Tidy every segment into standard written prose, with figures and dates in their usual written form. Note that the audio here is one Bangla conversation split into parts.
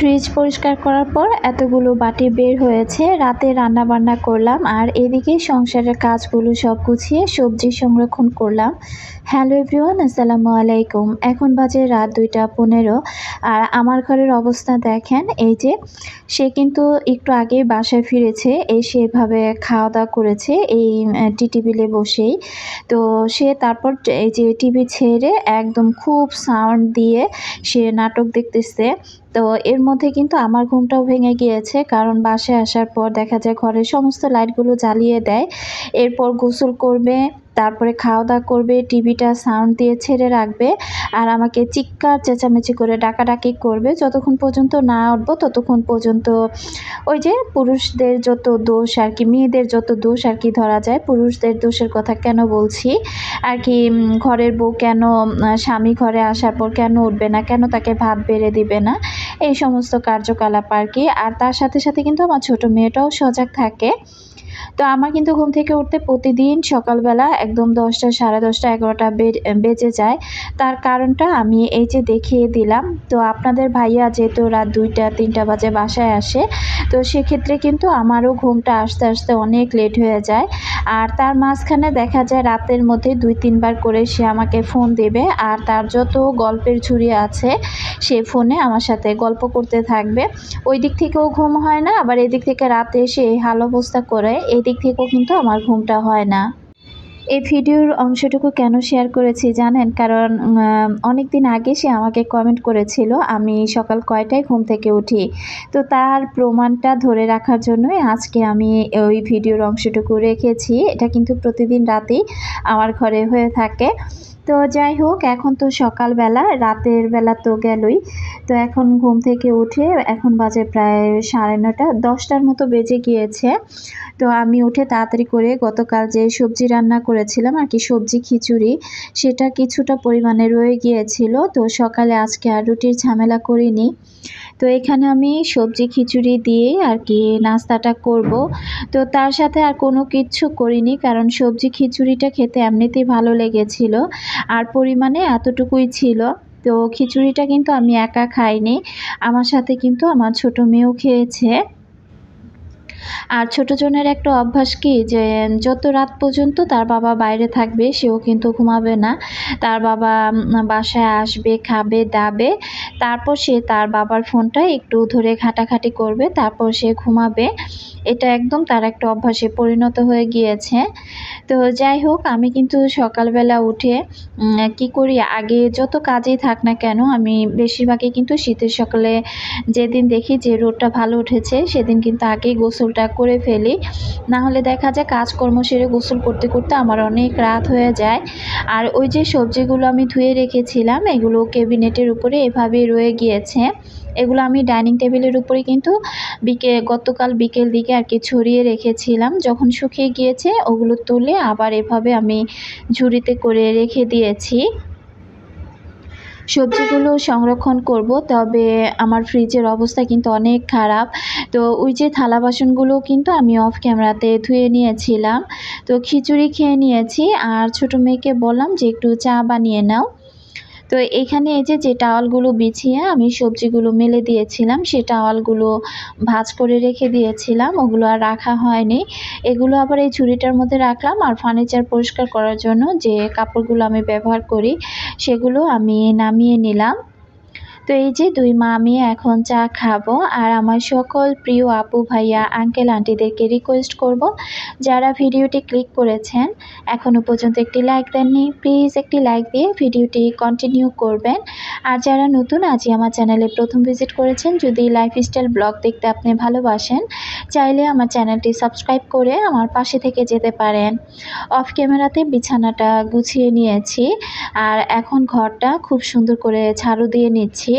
ফ্রিজ পরিষ্কার করার পর এতগুলো বাটি বের হয়েছে। রাতে রান্না বান্না করলাম আর এদিকে সংসারের কাজগুলো সব গুছিয়ে সবজি সংরক্ষণ করলাম। হ্যালো এভরিওয়ান, আসসালামু আলাইকুম। এখন বাজে রাত 2টা 15 আর আমার ঘরের অবস্থা দেখেন। এই যে সে কিন্তু একটু আগেই বাসায় ফিরেছে, এসে এভাবে খাওয়া দাওয়া করেছে এই টি টেবিলে বসেই। তো সে তারপর এই যে টিভি ছেড়ে একদম খুব সাউন্ড দিয়ে সে নাটক দেখতেছে। তো এর মধ্যে কিন্তু আমার ঘুমটাও ভেঙে গিয়েছে, কারণ বাসায় আসার পর দেখা যায় ঘরের সমস্ত লাইটগুলো জ্বালিয়ে দেয়। এরপর গোসল করবে, তারপরে খাওয়া দাওয়া করবে, টিভিটা সাউন্ড দিয়ে ছেড়ে রাখবে আর আমাকে চিৎকার চেঁচামেচি করে ডাকাডাকি করবে। যতক্ষণ পর্যন্ত না উঠবো ততক্ষণ পর্যন্ত ওই যে পুরুষদের যত দোষ আর কি, মেয়েদের যত দোষ আর কি ধরা যায়, পুরুষদের দোষের কথা কেন বলছি আর কি, ঘরের বউ কেন স্বামী ঘরে আসার পর কেন উঠবে না, কেন তাকে ভাত বেড়ে দিবে না, এই সমস্ত কার্যকলাপ আর কি। আর তার সাথে সাথে কিন্তু আমার ছোট মেয়েটাও সজাগ থাকে। তো আমার কিন্তু ঘুম থেকে উঠতে প্রতিদিন সকালবেলা একদম 10টা, সাড়ে 10টা, 11টা বেজে যায়। তার কারণটা আমি এই যে দেখিয়ে দিলাম। তো আপনাদের ভাইয়া যেহেতু রাত 2টা 3টা বাজে বাসায় আসে, তো সেক্ষেত্রে কিন্তু আমারও ঘুমটা আসতে আসতে অনেক লেট হয়ে যায়। আর তার মাঝখানে দেখা যায় রাতের মধ্যে 2-3 বার করে সে আমাকে ফোন দেবে আর তার যত গল্পের ঝুড়ি আছে সে ফোনে আমার সাথে গল্প করতে থাকবে। ওই দিক থেকেও ঘুম হয় না, আবার এদিক থেকে রাতে এসে এই হাল অবস্থা করে, এই দিক থেকেও কিন্তু আমার ঘুমটা হয় না। এই ভিডিওর অংশটুকু কেন শেয়ার করেছি জানেন? কারণ অনেক দিন আগে সে আমাকে কমেন্ট করেছিল আমি সকাল কয়টায় ঘুম থেকে উঠি। তো তার প্রমাণটা ধরে রাখার জন্যই আজকে আমি ওই ভিডিওর অংশটুকু রেখেছি। এটা কিন্তু প্রতিদিন রাতেই আমার ঘরে হয়ে থাকে। তো যাই হোক, এখন তো সকালবেলা, রাতের বেলা তো গেলই। তো এখন ঘুম থেকে উঠে এখন বাজে প্রায় 9:30, 10টার মতো বেজে গিয়েছে। তো আমি উঠে তাড়াতাড়ি করে গতকাল যে সবজি রান্না করেছিলাম আর কি, সবজি খিচুড়ি, সেটা কিছুটা পরিমাণে রয়ে গিয়েছিল। তো সকালে আজকে আর রুটির ঝামেলা করিনি। তো এখানে আমি সবজি খিচুড়ি দিয়ে আর কি নাস্তাটা করব। তো তার সাথে আর কোনো কিচ্ছু করিনি, কারণ সবজি খিচুড়িটা খেতে এমনিতেই ভালো লেগেছিল আর পরিমাণে এতটুকুই ছিল। তো খিচুড়িটা কিন্তু আমি একা খাইনি, আমার সাথে কিন্তু আমার ছোট মেয়েও খেয়েছে। আর ছোট জনের একটা অভ্যাস কি, যে যত রাত পর্যন্ত তার বাবা বাইরে থাকবে সেও কিন্তু ঘুমাবে না। তার বাবা বাসায় আসবে, খাবে দাবে, তারপর সে তার বাবার ফোনটা একটু ধরে ঘাঁটাঘাঁটি করবে, তারপর সে ঘুমাবে। এটা একদম তার একটা অভ্যাসে পরিণত হয়ে গিয়েছে। তো যাই হোক, আমি কিন্তু সকালবেলা উঠে কি করি, আগে যত কাজেই থাক না কেন আমি বেশিরভাগই কিন্তু শীতের সকালে যেদিন দেখি যে রোদটা ভালো উঠেছে সেদিন কিন্তু আগেই গোসলটা করে ফেলি। না হলে দেখা যায় কাজকর্ম সেরে গোসল করতে করতে আমার অনেক রাত হয়ে যায়। আর ওই যে সবজিগুলো আমি ধুয়ে রেখেছিলাম এগুলো ক্যাবিনেটের উপরে এভাবেই রয়ে গিয়েছে। এগুলো আমি ডাইনিং টেবিলের উপরে কিন্তু গতকাল বিকেল দিকে আর কি ছড়িয়ে রেখেছিলাম। যখন শুকিয়ে গিয়েছে ওগুলো তুলে আবার এভাবে আমি ঝুড়িতে করে রেখে দিয়েছি। সবজিগুলো সংরক্ষণ করব, তবে আমার ফ্রিজের অবস্থা কিন্তু অনেক খারাপ। তো ওই যে থালা বাসনগুলো কিন্তু আমি অফ ক্যামেরাতে ধুয়ে নিয়েছিলাম। তো খিচুড়ি খেয়ে নিয়েছি আর ছোট মেয়েকে বললাম যে একটু চা বানিয়ে নাও। তো এখানে এই যে টাওয়ালগুলো বিছিয়ে আমি সবজিগুলো মেলে দিয়েছিলাম, সেই টাওয়ালগুলো ভাঁজ করে রেখে দিয়েছিলাম, ওগুলো আর রাখা হয়নি। এগুলো আবার এই ঝুড়িটার মধ্যে রাখলাম। আর ফার্নিচার পরিষ্কার করার জন্য যে কাপড়গুলো আমি ব্যবহার করি সেগুলো আমি নামিয়ে নিলাম। তো এই যে 2 মা আমি এখন চা খাবো। আর আমার সকল প্রিয় আপু ভাইয়া আঙ্কেল আন্টিদেরকে রিকোয়েস্ট করব, যারা ভিডিওটি ক্লিক করেছেন এখনও পর্যন্ত একটি লাইক দেননি, প্লিজ একটি লাইক দিয়ে ভিডিওটি কন্টিনিউ করবেন। আর যারা নতুন আজই আমার চ্যানেলে প্রথম ভিজিট করেছেন, যদি লাইফস্টাইল ব্লগ দেখতে আপনি ভালোবাসেন, চাইলে আমার চ্যানেলটি সাবস্ক্রাইব করে আমার পাশে থেকে যেতে পারেন। অফ ক্যামেরাতে বিছানাটা গুছিয়ে নিয়েছি আর এখন ঘরটা খুব সুন্দর করে ঝাড়ু দিয়ে নিচ্ছি।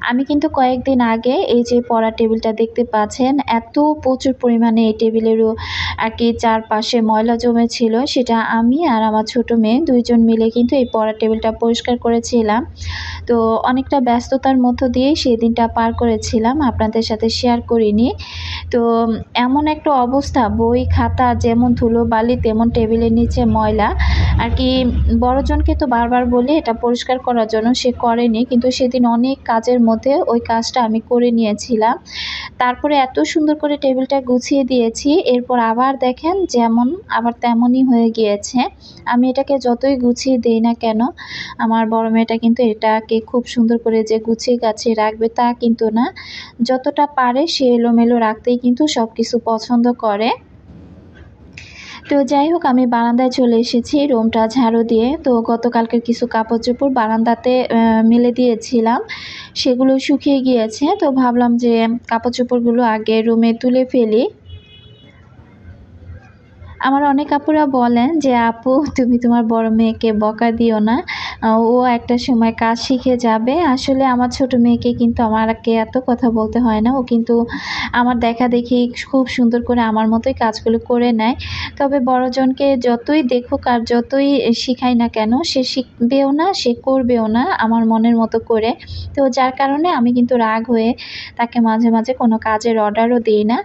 আমি কিন্তু কয়েকদিন আগে এই যে পড়ার টেবিলটা দেখতে পাচ্ছেন, এত প্রচুর পরিমাণে এই টেবিলেরও আর কি চারপাশে ময়লা জমেছিল, সেটা আমি আর আমার ছোট মেয়ে 2 জন মিলে কিন্তু এই পড়ার টেবিলটা পরিষ্কার করেছিলাম। তো অনেকটা ব্যস্ততার মধ্য দিয়েই সেই দিনটা পার করেছিলাম, আপনাদের সাথে শেয়ার করিনি। তো এমন একটা অবস্থা, বই খাতা যেমন ধুলোবালি তেমন টেবিলের নিচে ময়লা আর কি। বড়জনকে তো বারবার বলি এটা পরিষ্কার করার জন্য, সে করেনি, কিন্তু সেদিন অনেক কাজের মিনিটের মধ্যে ওই কাজটা আমি করে নিয়েছিলাম। তারপরে এত সুন্দর করে টেবিলটা গুছিয়ে দিয়েছি, এরপর আবার দেখেন যেমন আবার তেমনই হয়ে গিয়েছে। আমি এটাকে যতই গুছিয়ে দেই না কেন, আমার বড় মেয়েটা কিন্তু এটাকে খুব সুন্দর করে যে গুছিয়ে গাছিয়ে রাখবে তা কিন্তু না। যতটা পারে সে এলোমেলো রাখতেই কিন্তু সব কিছু পছন্দ করে। তো যাই হোক, আমি বারান্দায় চলে এসেছি রুমটা ঝাড়ু দিয়ে। তো গতকালকের কিছু কাপড়-চোপড় বারান্দাতে মেলে দিয়েছিলাম। সেগুলো শুকিয়ে গিয়েছে। তো ভাবলাম যে কাপড়-চোপড়গুলো আগে রুমে তুলে ফেলি। আমার অনেক আপুরা বলেন যে, "আপু তুমি তোমার বড় মেয়েকে বকা দিও না। ও একটা সময় কাজ শিখে যাবে।" আসলে আমার ছোট মেয়েকে কিন্তু আমাকে এত কথা বলতে হয় না। ও কিন্তু আমার দেখাদেখি খুব সুন্দর করে আমার মতোই কাজগুলো করে নেয়। তবে বড়জনকে যতই দেখুক আর যতই শিখাই না কেন, সে শিখবেও না, সে করবেও না আমার মনের মতো করে। তো যার কারণে আমি কিন্তু রাগ হয়ে তাকে মাঝে, মাঝে কোনো কাজের অর্ডারও দিই না।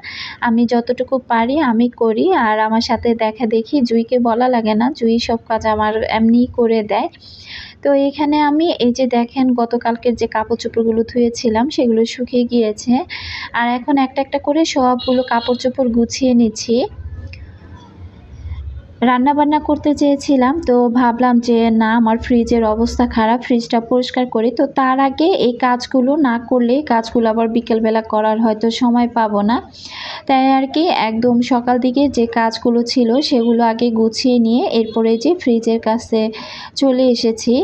আমি যতটুকু পারি আমি করি, আর আমার সাথে দেখাদেখি জুঁইকে বলা লাগে না। জুঁই সব কাজ আমার এমনিই করে দেয়। তো এখানে আমি এই যে দেখেন গতকালকের যে কাপড়-চোপড়গুলো ধুয়েছিলাম সেগুলো শুকিয়ে গিয়েছে। আর এখন একটা, একটা করে সবগুলো কাপড়-চোপড় গুছিয়ে নিচ্ছি। রান্নাবান্না করতে চেয়েছিলাম, তো ভাবলাম যে না, আমার ফ্রিজের অবস্থা খারাপ, ফ্রিজটা পরিষ্কার করি। তো তার আগে এই কাজগুলো না করলে কাজগুলো আবার বিকেলবেলা করার হয়তো সময় পাবো না। তাই আর কি একদম সকাল দিকে যে কাজগুলো ছিল সেগুলো আগে গুছিয়ে নিয়ে এরপরে যে ফ্রিজের কাছে চলে এসেছি।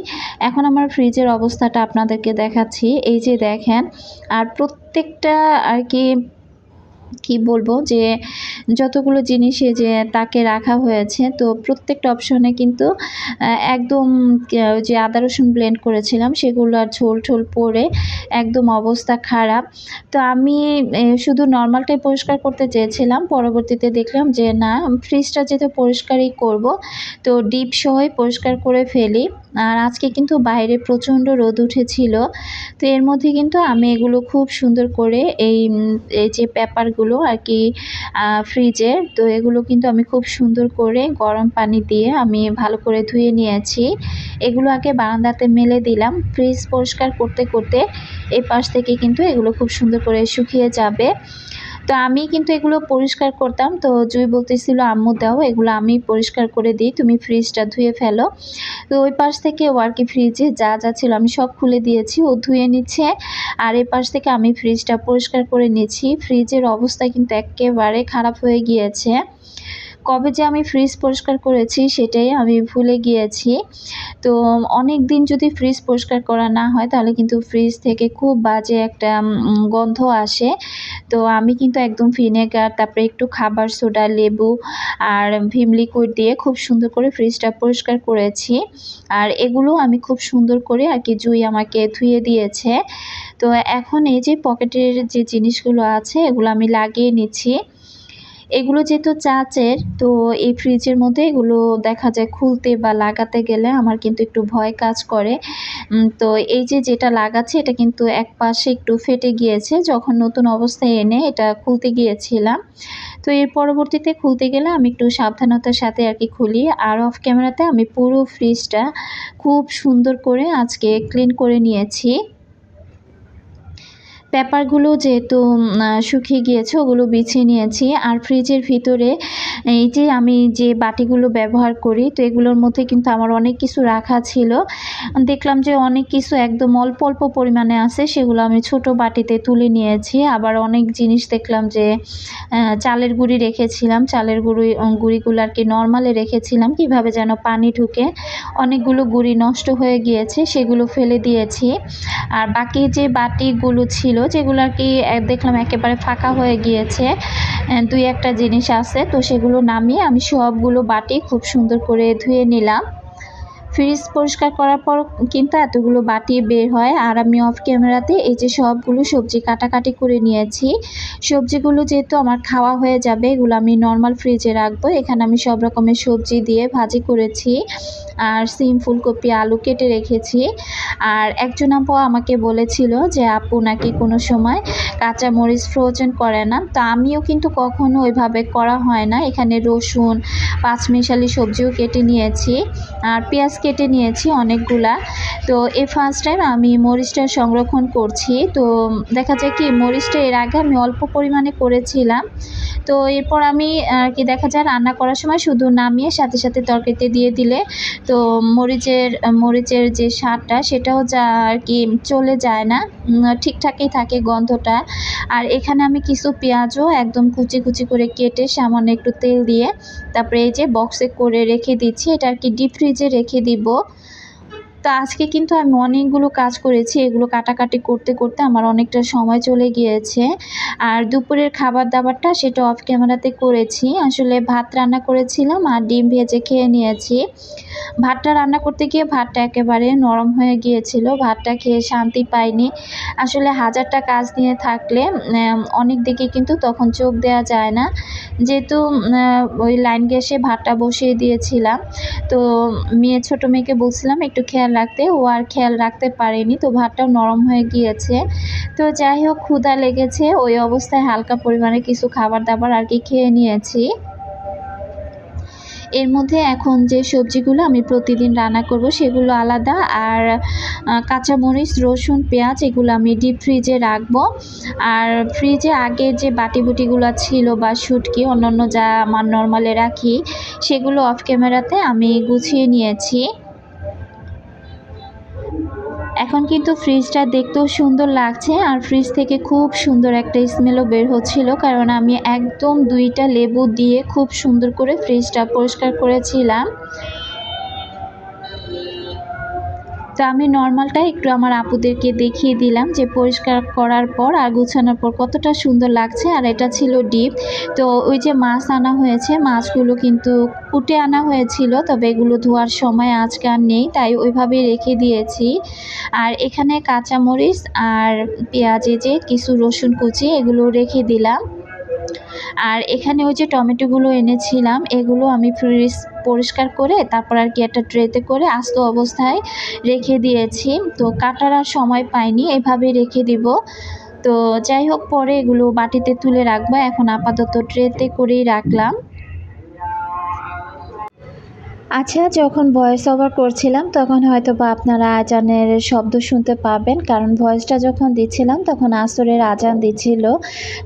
এখন আমার ফ্রিজের অবস্থাটা আপনাদেরকে দেখাচ্ছি। এই যে দেখেন, আর প্রত্যেকটা আর কি বলবো যে যতগুলো জিনিস এই যে তাকে রাখা হয়েছে, তো প্রত্যেকটা অপশনে কিন্তু একদম যে আদা রসুন ব্লেন্ড করেছিলাম সেগুলো আর ঝোল-টোল পড়ে একদম অবস্থা খারাপ। তো আমি শুধু নরমালটাই পরিষ্কার করতে চেয়েছিলাম। পরবর্তীতে দেখলাম যে না, ফ্রিজটা যেহেতু পরিষ্কারই করব, তো ডিপ সহই পরিষ্কার করে ফেলি। আর আজকে কিন্তু বাইরে প্রচণ্ড রোদ উঠেছিল। তো এর মধ্যে কিন্তু আমি এগুলো খুব সুন্দর করে এই যে পেপারগুলো আর কি ফ্রিজের, তো এগুলো কিন্তু আমি খুব সুন্দর করে গরম পানি দিয়ে আমি ভালো করে ধুয়ে নিয়েছি। এগুলো আগে বারান্দাতে মেলে দিলাম। ফ্রিজ পরিষ্কার করতে, করতে এই পাশ থেকে কিন্তু এগুলো খুব সুন্দর করে শুকিয়ে যাবে। তো আমি কিন্তু এগুলো পরিষ্কার করতাম। তো জুঁই বলতেছিল, "আম্মু দাও, এগুলো আমি পরিষ্কার করে দিই, তুমি ফ্রিজটা ধুয়ে ফেলো।" তো ওই পাশ থেকে ও আর কি ফ্রিজে যা, যা ছিল আমি সব খুলে দিয়েছি। ও ধুয়ে নিচ্ছে। আর এই পাশ থেকে আমি ফ্রিজটা পরিষ্কার করে নিচ্ছি। ফ্রিজের অবস্থা কিন্তু এক্কেবারে খারাপ হয়ে গিয়েছে। কবে যে আমি ফ্রিজ পরিষ্কার করেছি সেটাই আমি ভুলে গিয়েছি। তো অনেকদিন যদি ফ্রিজ পরিষ্কার করা না হয় তাহলে কিন্তু ফ্রিজ থেকে খুব বাজে একটা গন্ধ আসে। তো আমি কিন্তু একদম ভিনেগার, তারপরে একটু খাবার সোডা, লেবু আর ভিম লিকুইড দিয়ে খুব সুন্দর করে ফ্রিজটা পরিষ্কার করেছি। আর এগুলো আমি খুব সুন্দর করে আর কি জুঁই আমাকে ধুয়ে দিয়েছে। তো এখন এই যে পকেটের যে জিনিসগুলো আছে এগুলো আমি লাগিয়ে নিচ্ছি। এগুলো যেহেতু কাঁচের, তো এই ফ্রিজের মধ্যে এগুলো দেখা যায় খুলতে বা লাগাতে গেলে আমার কিন্তু একটু ভয় কাজ করে। তো এই যে যেটা লাগাচ্ছি এটা কিন্তু এক পাশে একটু ফেটে গিয়েছে যখন নতুন অবস্থায় এনে এটা খুলতে গিয়েছিলাম। তো এর পরবর্তীতে খুলতে গেলে আমি একটু সাবধানতার সাথে আর কি খুলি। আর অফ ক্যামেরাতে আমি পুরো ফ্রিজটা খুব সুন্দর করে আজকে ক্লিন করে নিয়েছি। পেপারগুলো যেহেতু শুকিয়ে গিয়েছে ওগুলো বিছিয়ে নিয়েছি। আর ফ্রিজের ভিতরে এই যে আমি যে বাটিগুলো ব্যবহার করি, তো এগুলোর মধ্যে কিন্তু আমার অনেক কিছু রাখা ছিল। দেখলাম যে অনেক কিছু একদম অল্প, অল্প পরিমাণে আছে, সেগুলো আমি ছোট বাটিতে তুলে নিয়েছি। আবার অনেক জিনিস দেখলাম যে চালের গুঁড়ি রেখেছিলাম, চালের গুঁড়িগুলো আর কি নরমালে রেখেছিলাম, কিভাবে যেন পানি ঢুকে অনেকগুলো গুঁড়ি নষ্ট হয়ে গিয়েছে, সেগুলো ফেলে দিয়েছি। আর বাকি যে বাটিগুলো ছিল যেগুলো আর কি দেখলাম একেবারে ফাঁকা হয়ে গিয়েছে, ২-১টা জিনিস আছে, তো সেগুলো নামিয়ে আমি সবগুলো বাটি খুব সুন্দর করে ধুয়ে নিলাম। ফ্রিজ পরিষ্কার করার পর কিন্তু এতগুলো বাটি বের হয়। আর আমি অফ ক্যামেরাতে এই যে সবগুলো সবজি কাটাকাটি করে নিয়েছি। সবজিগুলো যেহেতু আমার খাওয়া হয়ে যাবে এগুলো আমি নর্মাল ফ্রিজে রাখবো। এখানে আমি সব রকমের সবজি দিয়ে ভাজি করেছি, আর সিম, ফুলকপি, আলু কেটে রেখেছি। আর একজন আপু আমাকে বলেছিল যে আপু নাকি কোনো সময় কাঁচা মরিচ ফ্রোজেন করে না। তো আমিও কিন্তু কখনো ওইভাবে করা হয় না। এখানে রসুন, পাঁচমিশালি সবজিও কেটে নিয়েছি আর পেঁয়াজ কেটে নিয়েছি অনেকগুলা। তো এই ফার্স্ট টাইম আমি মরিচটা সংরক্ষণ করছি। তো দেখা যায় কি মরিচটা এর আগে আমি অল্প পরিমাণে করেছিলাম। তো এরপর আমি আর কি দেখা যায় রান্না করার সময় শুধু নামিয়ে সাথে সাথে তরকারিতে দিয়ে দিলে তো মরিচের যে স্বাদটা সেটাও যা আর কি চলে যায় না, ঠিকঠাকই থাকে গন্ধটা। আর এখানে আমি কিছু পেঁয়াজও একদম কুচি কুচি করে কেটে সামান্য একটু তেল দিয়ে তারপরে এই যে বক্সে করে রেখে দিচ্ছি। এটা আর কি ডিপ ফ্রিজে রেখে দিব। তো আজকে কিন্তু আমি অনেকগুলো কাজ করেছি, এগুলো কাটাকাটি করতে করতে আমার অনেকটা সময় চলে গিয়েছে। আর দুপুরের খাবার দাবারটা সেটা অফ ক্যামেরাতে করেছি। আসলে ভাত রান্না করেছিলাম আর ডিম ভেজে খেয়ে নিয়েছি। ভাতটা রান্না করতে গিয়ে ভাতটা একেবারে নরম হয়ে গিয়েছিল, ভাতটা খেয়ে শান্তি পাইনি। আসলে হাজারটা কাজ নিয়ে থাকলে অনেক দিকে কিন্তু তখন চোখ দেওয়া যায় না। যেহেতু ওই লাইন গ্যাসে ভাতটা বসিয়ে দিয়েছিলাম, তো ছোটো মেয়েকে বলছিলাম একটু খেয়াল রাখতে, ও আর খেয়াল রাখতে পারেনি, তো ভাতটাও নরম হয়ে গিয়েছে। তো যাই হোক ক্ষুধা লেগেছে, ওই অবস্থায় হালকা পরিমাণে কিছু খাবার দাবার আর কি খেয়ে নিয়েছি। এর মধ্যে এখন যে সবজিগুলো আমি প্রতিদিন রান্না করব সেগুলো আলাদা, আর কাঁচামরিচ, রসুন, পেঁয়াজ এগুলো আমি ডিপ ফ্রিজে রাখবো। আর ফ্রিজে আগে যে বাটিবুটিগুলো ছিল বা শুটকি অন্যান্য যা আমার নর্মালে রাখি সেগুলো অফ ক্যামেরাতে আমি গুছিয়ে নিয়েছি। এখন কিন্তু ফ্রিজটা দেখতেও সুন্দর লাগছে আর ফ্রিজ থেকে খুব সুন্দর একটা স্মেলও বের হচ্ছিল, কারণ আমি একদম 2টা লেবু দিয়ে খুব সুন্দর করে ফ্রিজটা পরিষ্কার করেছিলাম। তো আমি নর্মালটা একটু আমার আপুদেরকে দেখিয়ে দিলাম যে পরিষ্কার করার পর আর গুছানোর পর কতটা সুন্দর লাগছে। আর এটা ছিল ডিপ। তো ওই যে মাছ আনা হয়েছে, মাছগুলো কিন্তু কুটে আনা হয়েছিল, তবে এগুলো ধোয়ার সময় আজকে আর নেই, তাই ওইভাবেই রেখে দিয়েছি। আর এখানে কাঁচামরিচ আর পেঁয়াজে যে কিছু রসুন কুচি এগুলো রেখে দিলাম। আর এখানে ওই যে টমেটোগুলো এনেছিলাম এগুলো আমি পরিষ্কার করে তারপর আর কি একটা ট্রেতে করে আস্ত অবস্থায় রেখে দিয়েছি। তো কাটার আর সময় পাইনি, এভাবে রেখে দিব। তো যাই হোক পরে এগুলো বাটিতে তুলে রাখবো, এখন আপাতত ট্রেতে করেই রাখলাম। আচ্ছা, যখন ভয়েস ওভার করছিলাম তখন হয়তো বা আপনারা আজানের শব্দ শুনতে পাবেন, কারণ ভয়েসটা যখন দিচ্ছিলাম তখন আসরের আজান দিচ্ছিল।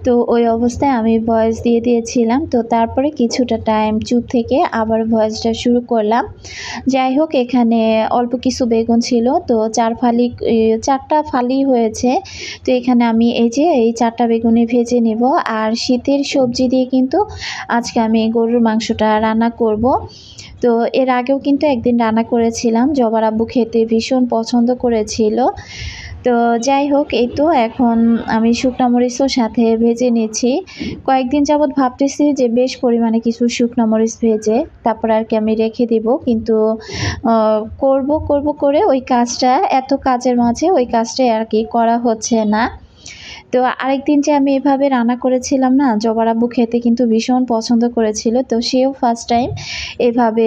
তো ওই অবস্থায় আমি ভয়েস দিয়ে দিয়েছিলাম। তো তারপরে কিছুটা টাইম চুপ থেকে আবার ভয়েসটা শুরু করলাম। যাই হোক এখানে অল্প কিছু বেগুন ছিল, তো 4টা ফালি হয়েছে। তো এখানে আমি এই 4টা বেগুনি ভেজে নিব। আর শীতের সবজি দিয়ে কিন্তু আজকে আমি গরুর মাংসটা রান্না করব। তো এর আগেও কিন্তু একদিন রান্না করেছিলাম, জবার আব্বু খেতে ভীষণ পছন্দ করেছিল। তো যাই হোক এই তো এখন আমি শুকনো মরিচও সাথে ভেজে নিচ্ছি। কয়েকদিন যাবৎ ভাবতেছি যে বেশ পরিমাণে কিছু শুকনো মরিচ ভেজে তারপর আর কি আমি রেখে দিব, কিন্তু করব করে ওই কাজটা, এত কাজের মাঝে ওই কাজটাই আর কি করা হচ্ছে না। তো আরেকদিন যে আমি এভাবে রান্না করেছিলাম না, জবার আব্বু খেতে কিন্তু ভীষণ পছন্দ করেছিল। তো সেও ফার্স্ট টাইম এভাবে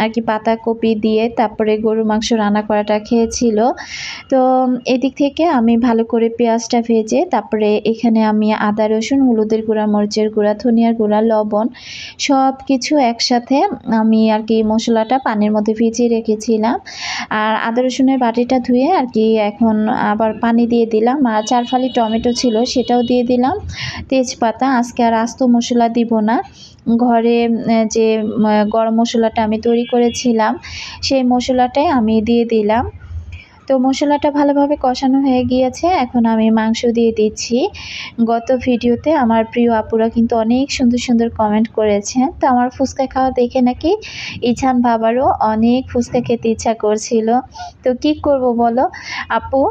আর কি পাতাকপি দিয়ে তারপরে গরুর মাংস রান্না করাটা খেয়েছিল। তো এদিক থেকে আমি ভালো করে পেঁয়াজটা ভেজে তারপরে এখানে আমি আদা, রসুন, হলুদের গুঁড়া, মরিচের গুঁড়া, ধনিয়ার গুঁড়া, লবণ সব কিছু একসাথে আমি আর কি মশলাটা পানির মধ্যে ভিজিয়ে রেখেছিলাম। আর আদা রসুনের বাটিটা ধুয়ে আর কি এখন আবার পানি দিয়ে দিলাম। আর 4 ফালি টমেটো ছিল সেটাও দিয়ে দিলাম, তেজপাতা। আজকে আর আস্ত মশলা দিব না, ঘরে যে গরম মশলাটা আমি তৈরি করেছিলাম সেই মশলাটাই আমি দিয়ে দিলাম। তো মশলাটা ভালোভাবে কষানো হয়ে গিয়েছে, এখন আমি মাংস দিয়ে দিচ্ছি। গত ভিডিওতে আমার প্রিয় আপুরা কিন্তু অনেক সুন্দর সুন্দর কমেন্ট করেছেন। তো আমার ফুচকা খাওয়া দেখে নাকি ইছান বাবারও অনেক ফুচকা খেতে ইচ্ছা করছিল। তো কি করব বলো আপু,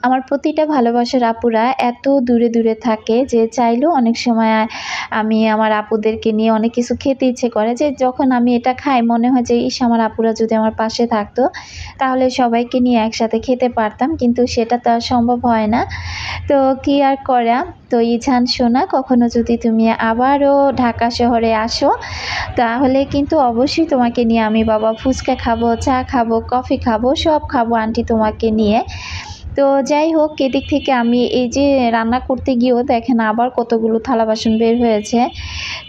আমার প্রতিটা ভালোবাসার আপুরা এত দূরে দূরে থাকে যে চাইলেও অনেক সময় আমি আমার আপুদেরকে নিয়ে অনেক কিছু খেতে ইচ্ছে করে, যে যখন আমি এটা খাই মনে হয় যে ইস আমার আপুরা যদি আমার পাশে থাকতো তাহলে সবাইকে নিয়ে একসাথে খেতে পারতাম, কিন্তু সেটা তো আর সম্ভব হয় না। তো কি আর করা। তো ইছান সোনা, কখনো যদি তুমি আবারও ঢাকা শহরে আসো তাহলে কিন্তু অবশ্যই তোমাকে নিয়ে আমি বাবা ফুচকা খাবো, চা খাবো, কফি খাবো, সব খাবো আন্টি তোমাকে নিয়ে। তো যাই হোক, এদিক থেকে আমি এই যে রান্না করতে গিয়েও দেখেন আবার কতগুলো থালা বাসন বের হয়েছে।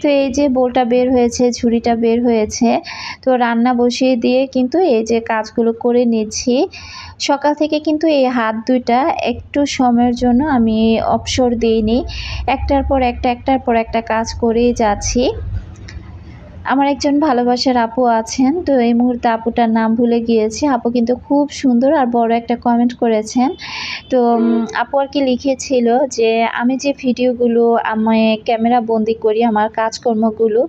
তো এই যে বোলটা বের হয়েছে, ঝুড়িটা বের হয়েছে। তো রান্না বসিয়ে দিয়ে কিন্তু এই যে কাজগুলো করে নিচ্ছি। সকাল থেকে কিন্তু এই হাত দুইটা একটু সময়ের জন্য আমি অবসর দিইনি। একটার পর একটা, একটার পর একটা কাজ করেই যাচ্ছি। আমার একজন ভালোবাসার আপু আছেন। তো এই মুহূর্তে আপুটার নাম ভুলে গিয়েছি। আপু কিন্তু খুব সুন্দর আর বড় একটা কমেন্ট করেছেন। তো আপু আর কি লিখেছিল যে আমি যে ভিডিওগুলো আমি ক্যামেরা বন্দি করি আমার কাজকর্মগুলো,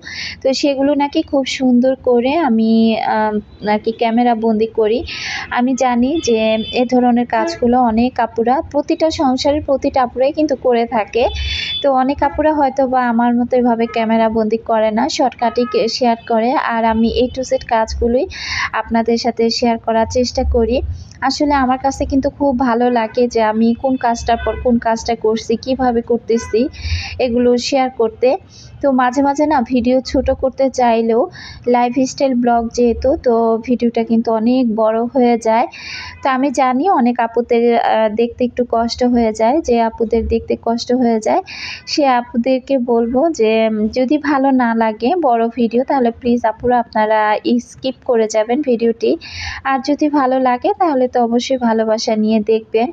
তো সেগুলো নাকি খুব সুন্দর করে আমি আর কি ক্যামেরা বন্দি করি। আমি জানি যে এ ধরনের কাজগুলো অনেক আপুরা প্রতিটা সংসারের প্রতিটা আপুরাই কিন্তু করে থাকে। তো অনেক আপুরা হয়তো বা আমার মতো এভাবে ক্যামেরা বন্দি করে না, শর্টকাটে শেয়ার করে। আর আমি A to Z কাজগুলোই আপনাদের সাথে শেয়ার করার চেষ্টা করি। আসলে আমার কাছে কিন্তু খুব ভালো লাগে যে আমি কোন কাজটার পর কোন কাজটা করছি, কিভাবে করতেছি এগুলো শেয়ার করতে। তো মাঝে মাঝে না ভিডিও ছোট করতে চাইলেও লাইফস্টাইল ব্লগ যেহেতু, তো ভিডিওটা কিন্তু অনেক বড় হয়ে যায়। তো আমি জানি অনেক আপুদের দেখতে একটু কষ্ট হয়ে যায়, যে আপুদের দেখতে কষ্ট হয়ে যায় সে আপুদেরকে বলবো যে যদি ভালো না লাগে বড় ভিডিও তাহলে প্লিজ আপুরা আপনারা স্কিপ করে যাবেন ভিডিওটি। আর যদি ভালো লাগে তাহলে তো অবশ্যই ভালোবাসা নিয়ে দেখবেন।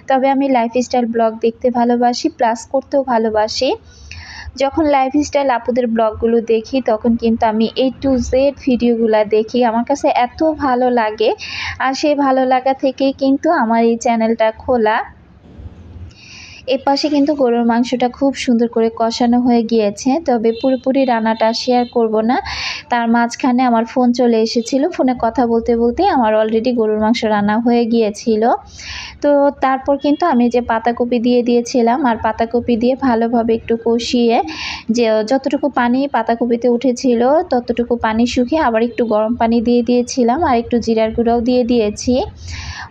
তবে আমি লাইফস্টাইল ব্লগ দেখতে ভালোবাসি, প্লাস করতেও ভালোবাসি। যখন লাইফস্টাইল আপুদের ব্লগগুলো দেখি তখন কিন্তু আমি A to Z ভিডিওগুলো দেখি, আমার কাছে এত ভালো লাগে। আর সেই ভালো লাগা থেকেই কিন্তু আমার এই চ্যানেলটা খোলা। এপাশে কিন্তু গরুর মাংসটা খুব সুন্দর করে কষানো হয়ে গিয়েছে, তবে পুরোপুরি রান্নাটা শেয়ার করব না। তার মাঝখানে আমার ফোন চলে এসেছিল, ফোনে কথা বলতে বলতে আমার অলরেডি গরুর মাংস রান্না হয়ে গিয়েছিল। তো তারপর কিন্তু আমি যে পাতাকপি দিয়ে দিয়েছিলাম, আর পাতাকপি দিয়ে ভালোভাবে একটু কষিয়ে যে যতটুকু পানি পাতাকপিতে উঠেছিল ততটুকু পানি শুকিয়ে আবার একটু গরম পানি দিয়ে দিয়েছিলাম, আর একটু জিরার গুঁড়াও দিয়ে দিয়েছি।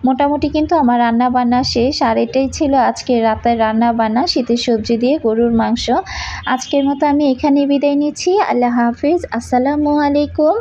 মোটামুটি কিন্তু আমার রান্না বান্না শেষ। আর এটাই ছিল আজকের রাতের রান্না বান্না, শীতের সবজি দিয়ে গরুর মাংস। আজকের মতো আমি এখানেই বিদায় নিচ্ছি। আল্লাহ হাফিজ, আসসালামু আলাইকুম।